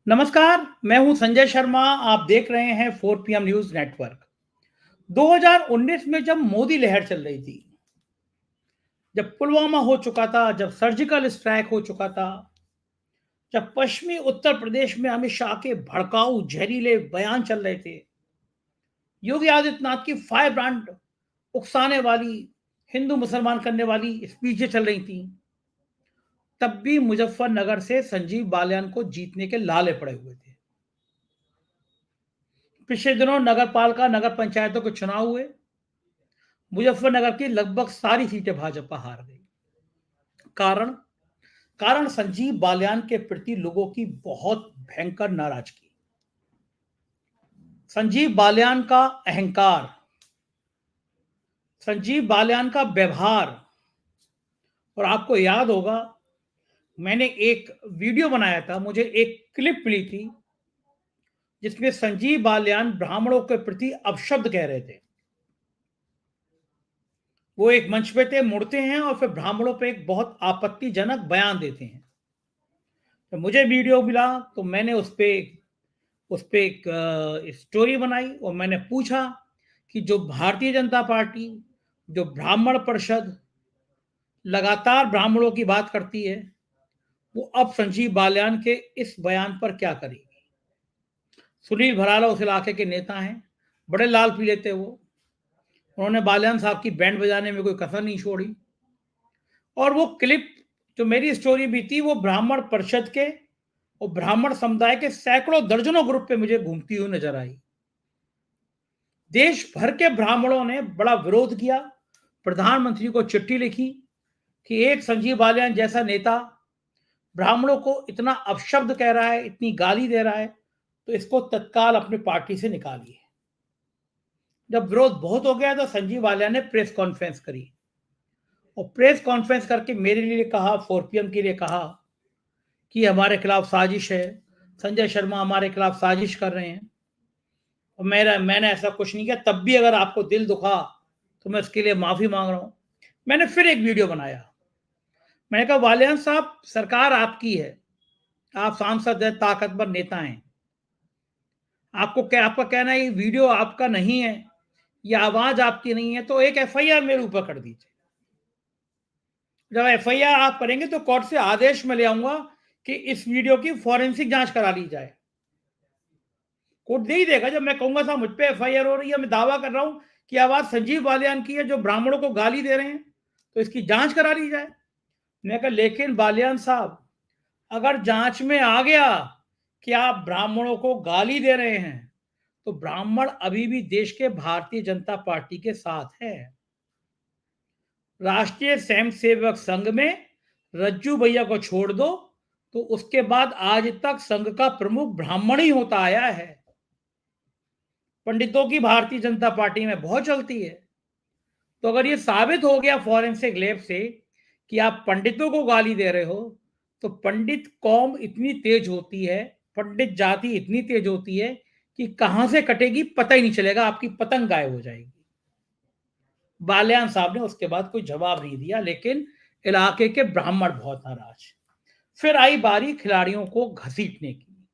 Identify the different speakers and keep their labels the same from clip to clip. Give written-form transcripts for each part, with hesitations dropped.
Speaker 1: नमस्कार, मैं हूं संजय शर्मा। आप देख रहे हैं 4 पीएम न्यूज़ नेटवर्क। 2019 में जब मोदी लहर चल रही थी, जब पुलवामा हो चुका था, जब सर्जिकल स्ट्राइक हो चुका था, जब पश्चिमी उत्तर प्रदेश में अमित शाह के भड़काऊ जहरीले बयान चल रहे थे, योगी आदित्यनाथ की फायर ब्रांड उकसाने वाली, हिंदू मुसलमान करने वाली स्पीचें चल रही थी, तब भी मुजफ्फरनगर से संजीव बालियान को जीतने के लाले पड़े हुए थे। पिछले दिनों नगर पालिका, नगर पंचायतों के चुनाव हुए। मुजफ्फरनगर की लगभग सारी सीटें भाजपा हार गई। कारण कारण संजीव बालियान के प्रति लोगों की बहुत भयंकर नाराजगी। संजीव बालियान का अहंकार, संजीव बालियान का व्यवहार। और आपको याद होगा, मैंने एक वीडियो बनाया था, मुझे एक क्लिप मिली थी जिसमें संजीव बालियान ब्राह्मणों के प्रति अपशब्द कह रहे थे। वो एक मंच पे थे, मुड़ते हैं और फिर ब्राह्मणों पे एक बहुत आपत्तिजनक बयान देते हैं। तो मुझे वीडियो मिला तो मैंने उस पे एक स्टोरी बनाई और मैंने पूछा कि जो भारतीय जनता पार्टी, जो ब्राह्मण परिषद लगातार ब्राह्मणों की बात करती है, वो अब संजीव बालियान के इस बयान पर क्या करेगी। सुनील भराला उस इलाके के नेता हैं, बड़े लाल पीले थे वो। उन्होंने बालियान साहब की बैंड बजाने में कोई कसर नहीं छोड़ी। और वो क्लिप, जो मेरी स्टोरी भी थी, वो ब्राह्मण परिषद के और ब्राह्मण समुदाय के सैकड़ों दर्जनों ग्रुप पे मुझे घूमती हुई नजर आई। देश भर के ब्राह्मणों ने बड़ा विरोध किया, प्रधानमंत्री को चिट्ठी लिखी कि एक संजीव बालियान जैसा नेता ब्राह्मणों को इतना अपशब्द कह रहा है, इतनी गाली दे रहा है, तो इसको तत्काल अपनी पार्टी से निकालिए। जब विरोध बहुत हो गया तो संजीव बालियान ने प्रेस कॉन्फ्रेंस करी और प्रेस कॉन्फ्रेंस करके मेरे लिए कहा, 4 पीएम के लिए कहा कि हमारे खिलाफ साजिश है, संजय शर्मा हमारे खिलाफ साजिश कर रहे हैं। और मैंने ऐसा कुछ नहीं किया। तब भी अगर आपको दिल दुखा तो मैं उसके लिए माफी मांग रहा हूं। मैंने फिर एक वीडियो बनाया। मैंने कहा, बालियान साहब, सरकार आपकी है, आप सांसद है, ताकतवर नेता हैं। आपका कहना है ये वीडियो आपका नहीं है, ये आवाज आपकी नहीं है, तो एक एफआईआर मेरे ऊपर कर दीजिए। जब एफआईआर आप करेंगे तो कोर्ट से आदेश में ले आऊंगा कि इस वीडियो की फॉरेंसिक जांच करा ली जाए। कोर्ट दे ही देगा जब मैं कहूंगा साहब मुझ पे एफआईआर हो रही है, मैं दावा कर रहा हूं कि आवाज संजीव बालियान की है जो ब्राह्मणों को गाली दे रहे हैं, तो इसकी जांच करा ली जाए। मैंने कहा, लेकिन बालियान साहब, अगर जांच में आ गया कि आप ब्राह्मणों को गाली दे रहे हैं, तो ब्राह्मण अभी भी देश के भारतीय जनता पार्टी के साथ है। राष्ट्रीय स्वयंसेवक संघ में रज्जू भैया को छोड़ दो तो उसके बाद आज तक संघ का प्रमुख ब्राह्मण ही होता आया है। पंडितों की भारतीय जनता पार्टी में बहुत चलती है। तो अगर ये साबित हो गया फॉरेंसिक लैब से कि आप पंडितों को गाली दे रहे हो, तो पंडित कौम इतनी तेज होती है, पंडित जाति इतनी तेज होती है कि कहां से कटेगी पता ही नहीं चलेगा, आपकी पतंग गायब हो जाएगी। बालियान साहब ने उसके बाद कोई जवाब नहीं दिया, लेकिन इलाके के ब्राह्मण बहुत नाराज। फिर आई बारी खिलाड़ियों को घसीटने की।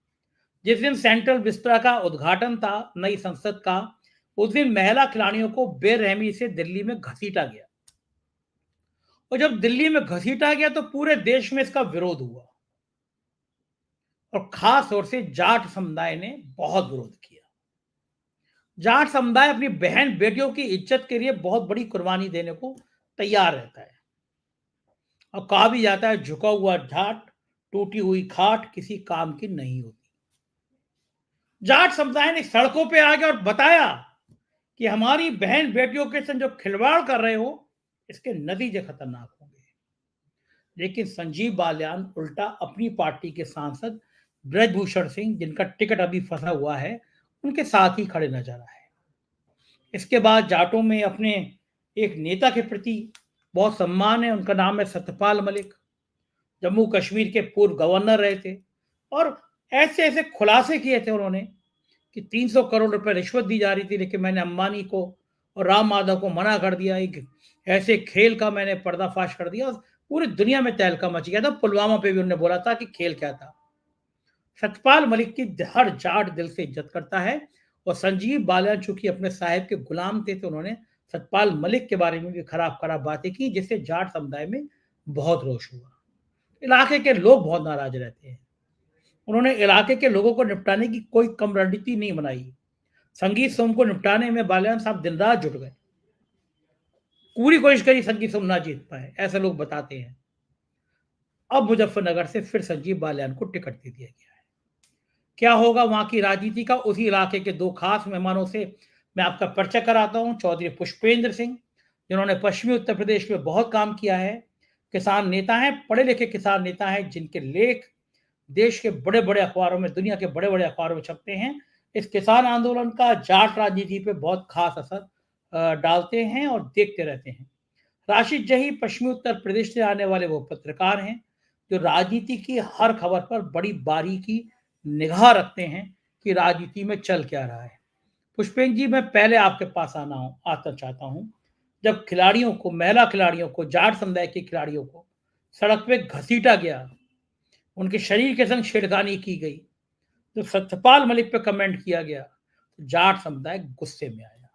Speaker 1: जिस दिन सेंट्रल विस्टा का उद्घाटन था नई संसद का, उस दिन महिला खिलाड़ियों को बेरहमी से दिल्ली में घसीटा गया। और जब दिल्ली में घसीटा गया तो पूरे देश में इसका विरोध हुआ और खास तौर से जाट समुदाय ने बहुत विरोध किया। जाट समुदाय अपनी बहन बेटियों की इज्जत के लिए बहुत बड़ी कुर्बानी देने को तैयार रहता है। और कहा भी जाता है, झुका हुआ जाट, टूटी हुई खाट किसी काम की नहीं होती। जाट समुदाय ने सड़कों पे आ गया और बताया कि हमारी बहन बेटियों के संग जो खिलवाड़ कर रहे हो, इसके नतीजे खतरनाक होंगे। लेकिन संजीव बालियान उल्टा अपनी पार्टी के सांसद ब्रजभूषण सिंह, जिनका टिकट अभी फंसा हुआ है, उनके साथ ही खड़े नजर आए। इसके बाद जाटों में अपने एक नेता के प्रति बहुत सम्मान है। उनका नाम है सत्यपाल मलिक, जम्मू कश्मीर के पूर्व गवर्नर रहे थे। और ऐसे ऐसे खुलासे किए थे उन्होंने कि 300 करोड़ रुपए रिश्वत दी जा रही थी, लेकिन मैंने अंबानी को और राम माधव को मना कर दिया। एक ऐसे खेल का मैंने पर्दाफाश कर दिया, पूरी दुनिया में तहलका मच गया था। पुलवामा पे भी उन्होंने बोला था कि खेल क्या था। सतपाल मलिक की हर जाट दिल से इज्जत करता है और संजीव बालियान चूंकि अपने साहेब के गुलाम थे तो उन्होंने सतपाल मलिक के बारे में भी खराब खराब बातें की, जिससे जाट समुदाय में बहुत रोष हुआ। इलाके के लोग बहुत नाराज रहते हैं। उन्होंने इलाके के लोगों को निपटाने की कोई कम रणनीति नहीं बनाई। संगीत सोम को निपटाने में बालियान साहब दिन रात जुट गए, पूरी कोशिश करी संगीत सोम ना जीत पाए, ऐसे लोग बताते हैं। अब मुजफ्फरनगर से फिर संजीव बालियान को टिकट दे दिया गया है। क्या होगा वहां की राजनीति का, उसी इलाके के दो खास मेहमानों से मैं आपका परिचय कराता हूं। चौधरी पुष्पेंद्र सिंह, जिन्होंने पश्चिमी उत्तर प्रदेश में बहुत काम किया है, किसान नेता हैं, पढ़े लिखे किसान नेता हैं, जिनके लेख देश के बड़े बड़े अखबारों में, दुनिया के बड़े बड़े अखबारों में छपते हैं। इस किसान आंदोलन का जाट राजनीति पे बहुत खास असर डालते हैं और देखते रहते हैं। राशिद जही पश्चिमी उत्तर प्रदेश से आने वाले वो पत्रकार हैं जो राजनीति की हर खबर पर बड़ी बारीकी निगाह रखते हैं कि राजनीति में चल क्या रहा है। पुष्पेंद्र जी, मैं पहले आपके पास आता चाहता हूं। जब खिलाड़ियों को, महिला खिलाड़ियों को, जाट समुदाय के खिलाड़ियों को सड़क पे घसीटा गया, उनके शरीर के संग छेड़खानी की गई, तो सत्यपाल मलिक पे कमेंट किया गया, तो जाट समुदाय गुस्से में आया।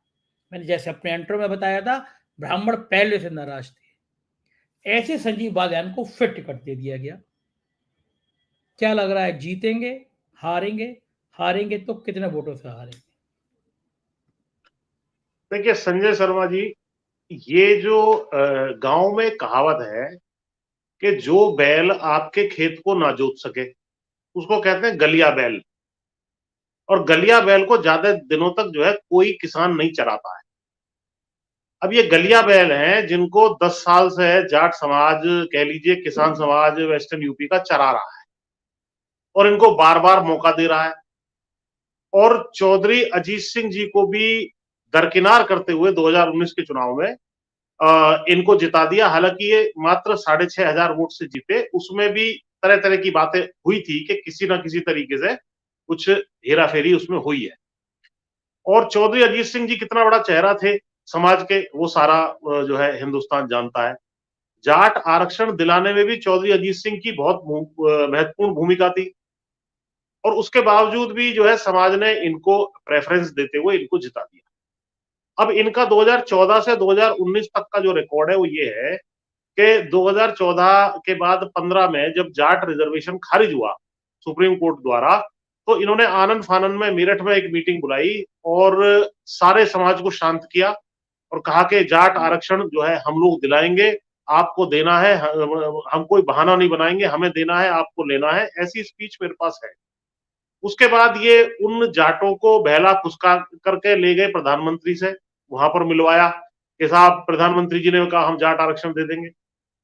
Speaker 1: मैंने जैसे अपने इंट्रो में बताया था, ब्राह्मण पहले से नाराज थे। ऐसे संजीव बालियान को फिर टिकट दे दिया गया। क्या लग रहा है, जीतेंगे, हारेंगे? हारेंगे तो कितने वोटों से हारेंगे?
Speaker 2: देखिए संजय शर्मा जी, ये जो गांव में कहावत है कि जो बैल आपके खेत को ना जोत सके उसको कहते हैं गलिया बैल। और गलिया बैल को ज्यादा दिनों तक जो है कोई किसान नहीं चराता है। अब ये गलिया बैल हैं जिनको 10 साल से जाट समाज, कह लीजिए किसान समाज वेस्टर्न यूपी का चरा रहा है और इनको बार बार मौका दे रहा है। और चौधरी अजीत सिंह जी को भी दरकिनार करते हुए 2019 के चुनाव में इनको जिता दिया। हालांकि ये मात्र 6,500 वोट से जीते, उसमें भी तरह तरह की बातें हुई थी कि किसी ना किसी तरीके से कुछ हेराफेरी उसमें हुई है। और चौधरी अजीत सिंह जी कितना बड़ा चेहरा थे समाज के, वो सारा जो है हिंदुस्तान जानता है। जाट आरक्षण दिलाने में भी चौधरी अजीत सिंह की बहुत महत्वपूर्ण भूमिका थी और उसके बावजूद भी जो है समाज ने इनको प्रेफरेंस देते हुए इनको जिता दिया। अब इनका 2014 से 2019 तक का जो रिकॉर्ड है वो ये है कि 2014 के बाद 15 में जब जाट रिजर्वेशन खारिज हुआ सुप्रीम कोर्ट द्वारा, तो इन्होंने आनंद फानन में मेरठ में एक मीटिंग बुलाई और सारे समाज को शांत किया और कहा कि जाट आरक्षण जो है हम लोग दिलाएंगे, आपको देना है, हम कोई बहाना नहीं बनाएंगे, हमें देना है, आपको लेना है। ऐसी स्पीच मेरे पास है। उसके बाद ये उन जाटों को बहला फुसका करके ले गए प्रधानमंत्री से, वहां पर मिलवाया कि साहब, प्रधानमंत्री जी ने कहा हम जाट आरक्षण दे देंगे।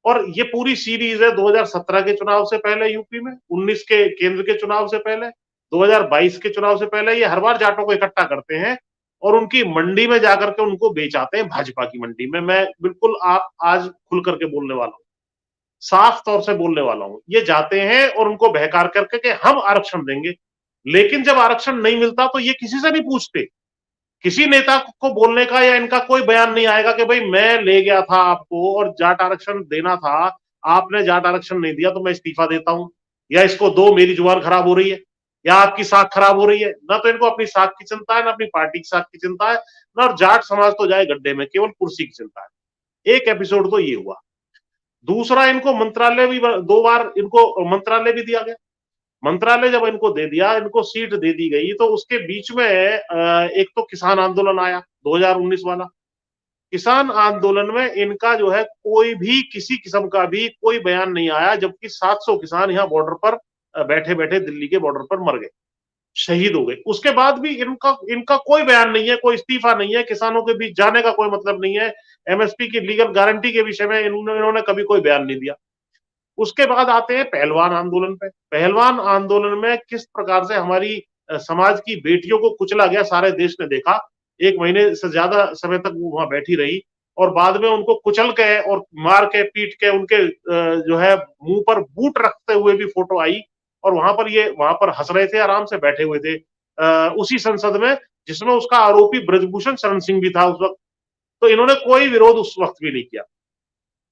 Speaker 2: और ये पूरी सीरीज है 2017 के चुनाव से पहले यूपी में, 19 के केंद्र के चुनाव से पहले, 2022 के चुनाव से पहले, ये हर बार जाटों को इकट्ठा करते हैं और उनकी मंडी में जाकर के उनको बेचाते हैं, भाजपा की मंडी में। मैं बिल्कुल आप आज खुल करके बोलने वाला हूं, साफ तौर से बोलने वाला हूं। ये जाते हैं और उनको बहकार करके कि हम आरक्षण देंगे, लेकिन जब आरक्षण नहीं मिलता तो ये किसी से नहीं पूछते। किसी नेता को बोलने का या इनका कोई बयान नहीं आएगा कि भाई मैं ले गया था आपको और जाट आरक्षण देना था, आपने जाट आरक्षण नहीं दिया तो मैं इस्तीफा देता हूं, या इसको दो, मेरी जुबान खराब हो रही है, या आपकी साख खराब हो रही है। ना तो इनको अपनी साख की चिंता है, ना अपनी पार्टी की साख की चिंता है, ना और जाट समाज तो जाए गड्ढे में, केवल कुर्सी की चिंता है। एक एपिसोड तो ये हुआ। दूसरा, इनको मंत्रालय भी 2 बार इनको मंत्रालय भी दिया गया। मंत्रालय जब इनको दे दिया, इनको सीट दे दी गई, तो उसके बीच में एक तो किसान आंदोलन आया 2019 वाला। किसान आंदोलन में इनका जो है कोई भी किसी किस्म का भी कोई बयान नहीं आया, जबकि 700 किसान यहाँ बॉर्डर पर बैठे बैठे दिल्ली के बॉर्डर पर मर गए, शहीद हो गए। उसके बाद भी इनका इनका कोई बयान नहीं है, कोई इस्तीफा नहीं है, किसानों के बीच जाने का कोई मतलब नहीं है। एमएसपी की लीगल गारंटी के विषय में इन्होंने कभी कोई बयान नहीं दिया। उसके बाद आते हैं पहलवान आंदोलन पे। पहलवान आंदोलन में किस प्रकार से हमारी समाज की बेटियों को कुचला गया, सारे देश ने देखा। 1 महीने से ज्यादा समय तक वो वहां बैठी रही और बाद में उनको कुचल के और मार के पीट के उनके जो है मुंह पर बूट रखते हुए भी फोटो आई और वहां पर हंस रहे थे, आराम से बैठे हुए थे उसी संसद में जिसमें उसका आरोपी ब्रजभूषण शरण सिंह भी था उस वक्त। तो इन्होंने कोई विरोध उस वक्त भी नहीं किया।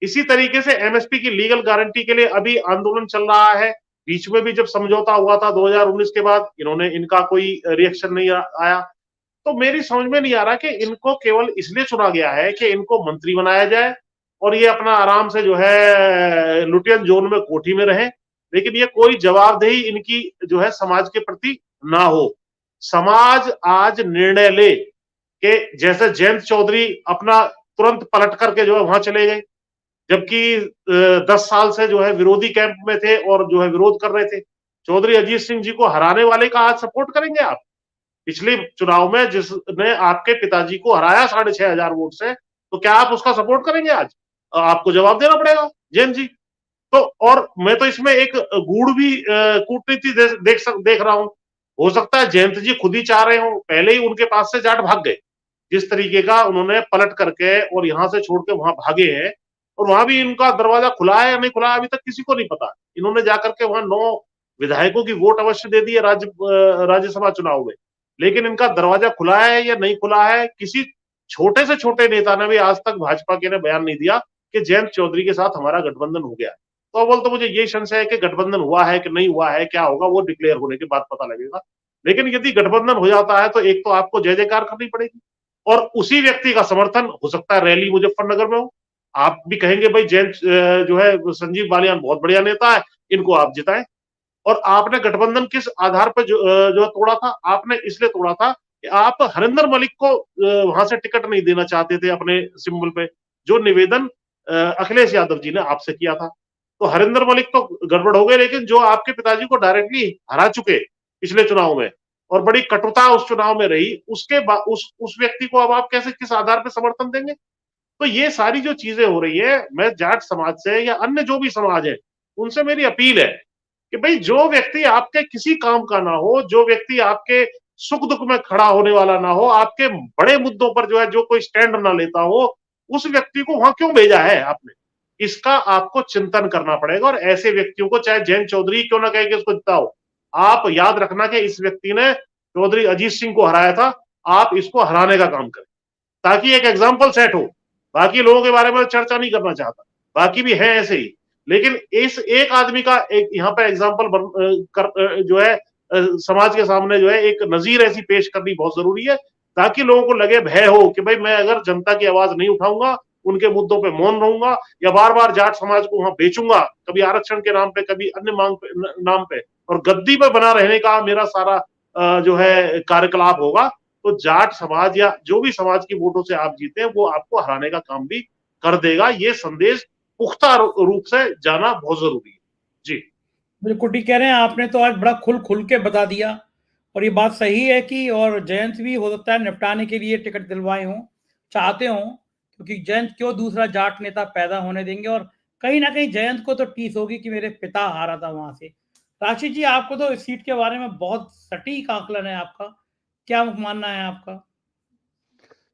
Speaker 2: इसी तरीके से एमएसपी की लीगल गारंटी के लिए अभी आंदोलन चल रहा है बीच में भी जब समझौता हुआ था 2019 के बाद, इनका कोई रिएक्शन नहीं आया। तो मेरी समझ में नहीं आ रहा कि इनको केवल इसलिए चुना गया है कि इनको मंत्री बनाया जाए और ये अपना आराम से जो है लुटियन जोन में कोठी में रहे, लेकिन ये कोई जवाबदेही इनकी जो है समाज के प्रति ना हो। समाज आज निर्णय ले कि जैसे जयंत चौधरी अपना तुरंत पलट करके जो है वहां चले गए, जबकि 10 साल से जो है विरोधी कैंप में थे और जो है विरोध कर रहे थे। चौधरी अजीत सिंह जी को हराने वाले का आज सपोर्ट करेंगे आप? पिछले चुनाव में जिसने आपके पिताजी को हराया 6,500 वोट से, तो क्या आप उसका सपोर्ट करेंगे आज? आपको जवाब देना पड़ेगा जैन जी। तो और मैं तो इसमें एक गूढ़ भी कूटनीति देख रहा हूं। हो सकता है जयंत जी खुद ही चाह रहे हो, पहले ही उनके पास से जाट भाग गए, जिस तरीके का उन्होंने पलट करके और यहां से छोड़ के वहां भागे हैं। और वहां भी इनका दरवाजा खुला है या नहीं खुला है अभी तक किसी को नहीं पता। इन्होंने जाकर के वहां 9 विधायकों की वोट अवश्य दे दी है राज्यसभा चुनाव में, लेकिन इनका दरवाजा खुला है या नहीं खुला है, किसी छोटे से छोटे नेता ने भी आज तक भाजपा के ने बयान नहीं दिया कि जयंत चौधरी के साथ हमारा गठबंधन हो गया है। तो अव्वल तो मुझे यही संशय है कि गठबंधन हुआ है कि नहीं हुआ है, क्या होगा वो डिक्लेयर होने के बाद पता लगेगा। लेकिन यदि गठबंधन हो जाता है तो एक तो आपको जय जयकार करनी पड़ेगी और उसी व्यक्ति का समर्थन हो सकता है रैली मुजफ्फरनगर में हो। आप भी कहेंगे भाई जयंत जो है संजीव बालियान बहुत बढ़िया नेता है, इनको आप जिताएं। और आपने गठबंधन किस आधार पर जो तोड़ा था? आपने इसलिए तोड़ा था कि आप हरिंदर मलिक को वहां से टिकट नहीं देना चाहते थे अपने सिंबल पे, जो निवेदन अखिलेश यादव जी ने आपसे किया था। तो हरिंदर मलिक तो गड़बड़ हो गए, लेकिन जो आपके पिताजी को डायरेक्टली हरा चुके पिछले चुनाव में और बड़ी कटुता उस चुनाव में रही, उसके बाद उस व्यक्ति को अब आप कैसे किस आधार पर समर्थन देंगे? तो ये सारी जो चीजें हो रही है, मैं जाट समाज से या अन्य जो भी समाज है उनसे मेरी अपील है कि भाई जो व्यक्ति आपके किसी काम का ना हो, जो व्यक्ति आपके सुख दुख में खड़ा होने वाला ना हो, आपके बड़े मुद्दों पर जो है जो कोई स्टैंड ना लेता हो, उस व्यक्ति को वहां क्यों भेजा है आपने? इसका आपको चिंतन करना पड़ेगा। और ऐसे व्यक्तियों को चाहे जयंत चौधरी क्यों ना कहे कि इसको जिताओ, आप याद रखना कि इस व्यक्ति ने चौधरी अजीत सिंह को हराया था, आप इसको हराने का काम करें ताकि एक एग्जाम्पल सेट हो। बाकी लोगों के बारे में चर्चा नहीं करना चाहता, बाकी भी है ऐसे ही, लेकिन इस एक आदमी का एक यहाँ पे एग्जाम्पल जो है समाज के सामने जो है एक नजीर ऐसी पेश करनी बहुत जरूरी है, ताकि लोगों को लगे भय हो कि भाई मैं अगर जनता की आवाज नहीं उठाऊंगा, उनके मुद्दों पे मौन रहूंगा या बार बार जाट समाज को वहां बेचूंगा, कभी आरक्षण के नाम पे कभी अन्य मांग पे नाम पे, और गद्दी पे बना रहने का मेरा सारा जो है कार्यकलाप होगा, तो जाट समाज या जो भी समाज की वोटों से आप जीते हैं वो आपको हराने का काम भी कर देगा। ये संदेश पुख्ता रूप से जाना बहुत जरूरी है। जी
Speaker 1: बिल्कुल ठीक कह रहे हैं, आपने तो आज बड़ा खुल के बता दिया और ये बात सही है कि और जयंत भी हो सकता है निपटाने के लिए टिकट दिलवाए हों, चाहते हों, क्योंकि जयंत क्यों दूसरा जाट नेता पैदा होने देंगे। और कहीं ना कहीं जयंत को तो टीस होगी कि मेरे पिता हारा था वहां से। राशि जी, आपको तो इस सीट के बारे में बहुत सटीक आकलन है आपका, क्या मानना है आपका?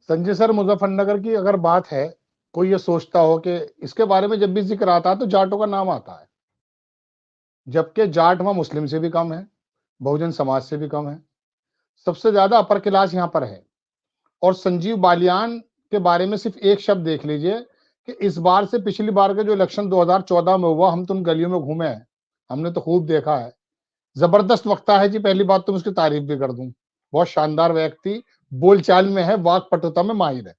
Speaker 3: संजय सर, मुजफ्फरनगर की अगर बात है, कोई ये सोचता हो कि इसके बारे में जब भी जिक्र आता है तो जाटों का नाम आता है, जबकि जाट वहां मुस्लिम से भी कम है, बहुजन समाज से भी कम है, सबसे ज्यादा अपर क्लास यहाँ पर है। और संजीव बालियान के बारे में सिर्फ एक शब्द देख लीजिए कि इस बार से पिछली बार का जो इलेक्शन 2014 में हुआ, हम तो उन गलियों में घूमे हैं, हमने तो खूब देखा है। जबरदस्त वक्ता है जी, पहली बात तो मैं उसकी तारीफ भी कर दूं, बहुत शानदार व्यक्ति, बोलचाल में है, वाक पटुता में माहिर है।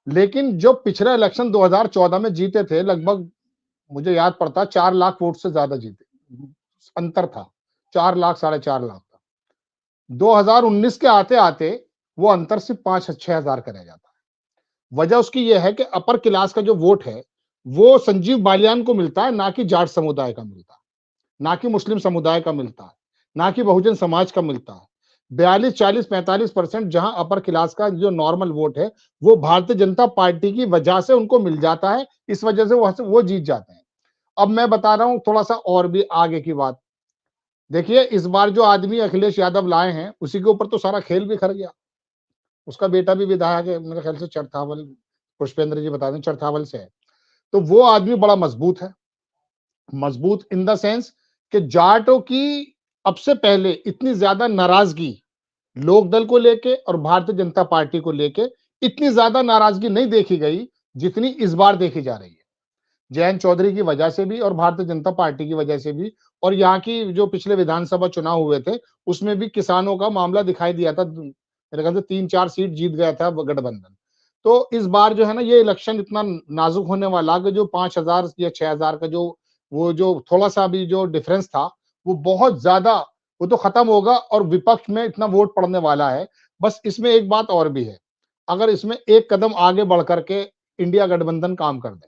Speaker 3: लेकिन जो पिछला इलेक्शन 2014 में जीते थे, लगभग मुझे याद पड़ता 4 लाख वोट से ज्यादा जीते, अंतर था 4 लाख 4.5 लाख का। 2019 के आते आते वो अंतर सिर्फ 5-6 हजार का रह जाता है। वजह उसकी यह है कि अपर क्लास का जो वोट है वो संजीव बालियान को मिलता है, ना कि जाट समुदाय का मिलता है, ना कि मुस्लिम समुदाय का मिलता है, ना कि बहुजन समाज का मिलता है। 42, 40, 45% जहां अपर क्लास का जो नॉर्मल वोट है वो भारतीय जनता पार्टी की वजह से उनको मिल जाता है, इस वजह से वो जीत जाते हैं। अब मैं बता रहा हूं थोड़ा सा और भी आगे की बात। देखिए, इस बार जो आदमी अखिलेश यादव लाए हैं उसी के ऊपर तो सारा खेल भी खर गया। उसका बेटा भी विधायक है, मेरे ख्याल से चरथावल, पुष्पेंद्र जी बता दें, चरथावल से है। तो वो आदमी बड़ा मजबूत है, मजबूत इन द सेंस कि जाटों की अब से पहले इतनी ज्यादा नाराजगी लोकदल को लेके और भारतीय जनता पार्टी को लेके इतनी ज्यादा नाराजगी नहीं देखी गई जितनी इस बार देखी जा रही है। जयंत चौधरी की वजह से भी और भारतीय जनता पार्टी की वजह से भी, और यहाँ की जो पिछले विधानसभा चुनाव हुए थे उसमें भी किसानों का मामला दिखाई दिया था। मेरे ख्याल से 3-4 सीट जीत गया था गठबंधन। तो इस बार जो है ना, ये इलेक्शन इतना नाजुक होने वाला कि जो 5,000 या 6,000 का जो थोड़ा सा भी जो डिफरेंस था, वो बहुत ज्यादा, वो तो खत्म होगा और विपक्ष में इतना वोट पड़ने वाला है। बस इसमें एक बात और भी है, अगर इसमें एक कदम आगे बढ़ करके इंडिया गठबंधन काम कर दे,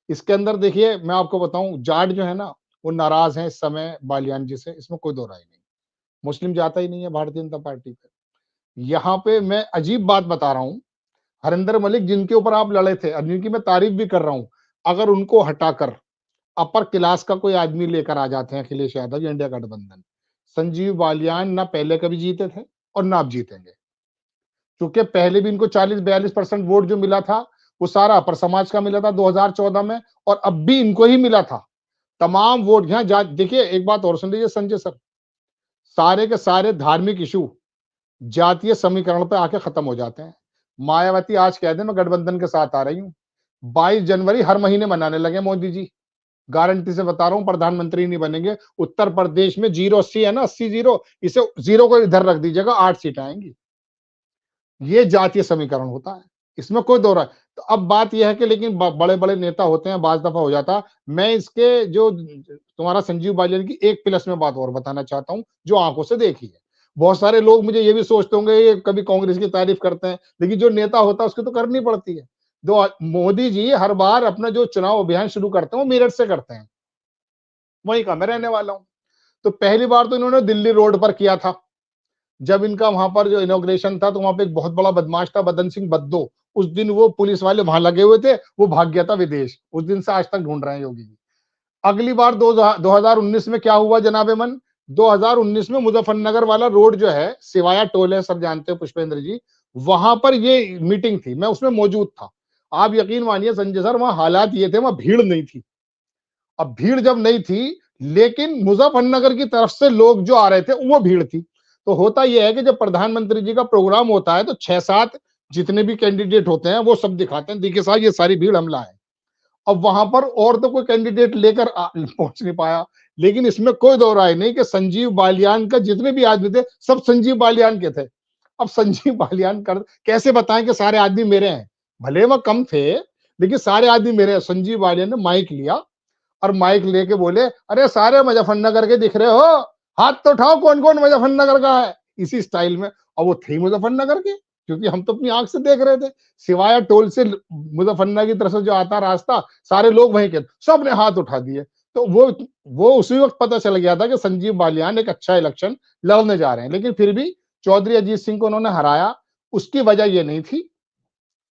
Speaker 3: इसके अंदर देखिए मैं आपको बताऊं, जाट जो है ना वो नाराज है इस समय बालियान जी से, इसमें कोई दो राय नहीं। मुस्लिम जाता ही नहीं है भारतीय जनता पार्टी पे। यहाँ पे मैं अजीब बात बता रहा हूँ, हरिंदर मलिक जिनके ऊपर आप लड़े थे और जिनकी मैं तारीफ भी कर रहा हूँ, अगर उनको हटाकर अपर क्लास का कोई आदमी लेकर आ जाते हैं अखिलेश यादव या इंडिया गठबंधन, संजीव बालियान ना पहले कभी जीते थे और ना अब जीतेंगे। क्योंकि पहले भी इनको 40-42% वोट जो मिला था वो सारा अपर समाज का मिला था 2014 में, और अब भी इनको ही मिला था तमाम वोट। यहाँ देखिए एक बात और सुन लीजिए संजय सर, सारे के सारे धार्मिक इशू जातीय समीकरण पे आके खत्म हो जाते हैं। मायावती आज कह दे मैं गठबंधन के साथ आ रही हूँ, 22 जनवरी हर महीने मनाने लगे मोदी जी। गारंटी से बता रहा हूं प्रधानमंत्री नहीं बनेंगे। उत्तर प्रदेश में 0-80 है ना, 80-0, इसे जीरो को इधर रख दीजिएगा, 8 सीटें आएंगी। ये जातीय समीकरण होता है, इसमें कोई दो राय। तो अब बात यह है कि लेकिन बड़े बड़े नेता होते हैं, बाज दफा हो जाता। मैं इसके जो तुम्हारा संजीव बालियान की एक प्लस में बात और बताना चाहता हूं जो आंखों से देखी है। बहुत सारे लोग मुझे ये भी सोचते होंगे ये कभी कांग्रेस की तारीफ करते हैं, लेकिन जो नेता होता है उसकी तो करनी पड़ती है। दो मोदी जी हर बार अपना जो चुनाव अभियान शुरू करते हैं वो मेरठ से करते हैं, वहीं का मैं रहने वाला हूं। तो पहली बार तो इन्होंने दिल्ली रोड पर किया था, जब इनका वहां पर जो इनॉग्रेशन था तो वहां पे एक बहुत बड़ा बदमाश था बदन सिंह बद्दो, उस दिन वो पुलिस वाले वहां लगे हुए थे, वो भाग गया था विदेश, उस दिन से आज तक ढूंढ रहे हैं योगी जी। अगली बार 2019 में क्या हुआ जनाबे मन, 2019 में मुजफ्फरनगर वाला रोड जो है, सिवाया टोल है, सब जानते हो पुष्पेंद्र जी, वहां पर ये मीटिंग थी, मैं उसमें मौजूद था। आप यकीन मानिए संजय सर, वहां हालात ये थे, वहां भीड़ नहीं थी। अब भीड़ जब नहीं थी, लेकिन मुजफ्फरनगर की तरफ से लोग जो आ रहे थे वो भीड़ थी। तो होता यह है कि जब प्रधानमंत्री जी का प्रोग्राम होता है तो 6-7 जितने भी कैंडिडेट होते हैं वो सब दिखाते हैं, देखिए साहब ये सारी भीड़ हमला है। अब वहां पर और तो कोई कैंडिडेट लेकर पहुंच नहीं पाया, लेकिन इसमें कोई दो राय नहीं कि संजीव बालियान का जितने भी आदमी थे सब संजीव बालियान के थे। अब संजीव बालियान कर कैसे बताएं कि सारे आदमी मेरे हैं, भले वह कम थे लेकिन सारे आदमी मेरे हैं। संजीव बालियान ने माइक लिया और माइक लेके बोले, अरे सारे मुजफ्फरनगर के दिख रहे हो, हाथ तो उठाओ कौन कौन मुजफ्फरनगर का है, इसी स्टाइल में। और वो थे मुजफ्फरनगर के, क्योंकि हम तो अपनी आंख से देख रहे थे, सिवाया टोल से मुजफ्फरनगर की तरफ से जो आता रास्ता, सारे लोग वहीं के, सब ने हाथ उठा दिए। तो वो उसी वक्त पता चल गया था कि संजीव बालियान एक अच्छा इलेक्शन लड़ने जा रहे हैं। लेकिन फिर भी चौधरी अजीत सिंह को उन्होंने हराया, उसकी वजह ये नहीं थी,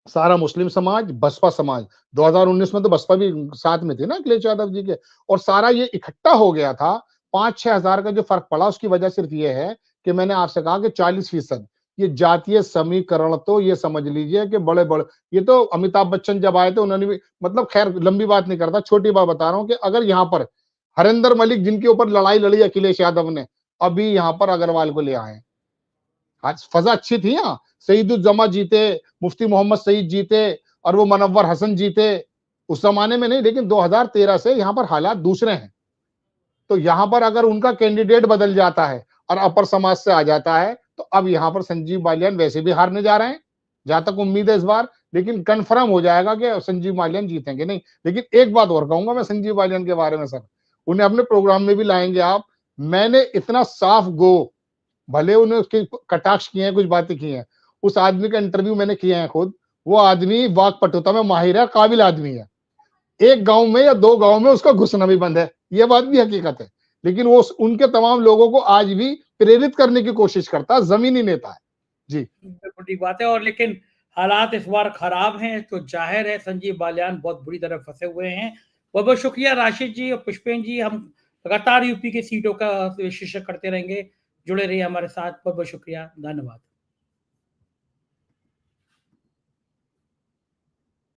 Speaker 3: सारा मुस्लिम समाज, बसपा समाज, 2019 में तो बसपा भी साथ में थी ना अखिलेश यादव जी के, और सारा ये इकट्ठा हो गया था। 5-6 हजार का जो फर्क पड़ा उसकी वजह सिर्फ ये है कि मैंने आपसे कहा कि 40% ये जातीय समीकरण, तो ये समझ लीजिए कि बड़े बड़े, ये तो अमिताभ बच्चन जब आए थे उन्होंने भी, मतलब खैर लंबी बात नहीं करता, छोटी बात बता रहा हूं कि अगर यहाँ पर हरिंदर मलिक जिनके ऊपर लड़ाई लड़ी अखिलेश यादव ने, अभी यहाँ पर अग्रवाल को ले आए, आज फजा अच्छी थी। यहाँ सईदुज्जमा जीते, मुफ्ती मोहम्मद सईद जीते, और वो मनव्वर हसन जीते, उस जमाने में नहीं, लेकिन 2013 से यहाँ पर हालात दूसरे हैं। तो यहाँ पर अगर उनका कैंडिडेट बदल जाता है और अपर समाज से आ जाता है, तो अब यहाँ पर संजीव बालियान वैसे भी हारने जा रहे हैं, जहां तक उम्मीद है इस बार, लेकिन कंफर्म हो जाएगा कि संजीव बालियान जीतेंगे नहीं। लेकिन एक बात और कहूंगा मैं संजीव बालियान के बारे में सर, उन्हें अपने प्रोग्राम में भी लाएंगे आप, मैंने इतना साफ गो, भले उन्हें उसके कटाक्ष किए हैं, कुछ बातें की हैं, उस आदमी का इंटरव्यू मैंने किया है खुद, वो आदमी वाक्पटुता में माहिर है, काबिल आदमी है। एक गांव में या 2 गांव में उसका घुसना भी बंद है, ये बात भी हकीकत है। लेकिन वो उनके तमाम लोगों को आज भी प्रेरित करने की कोशिश करता है, जमीनी नेता है जी।
Speaker 1: बिल्कुल ठीक बात है। और लेकिन हालात इस बार खराब हैं, तो जाहिर है संजीव बालियान बहुत बुरी तरह फंसे हुए हैं। बहुत बहुत शुक्रिया राशिद जी और पुष्पेंद्र जी, हम लगातार यूपी की सीटों का विश्लेषण करते रहेंगे, जुड़े रहिए हमारे साथ। बहुत बहुत शुक्रिया, धन्यवाद।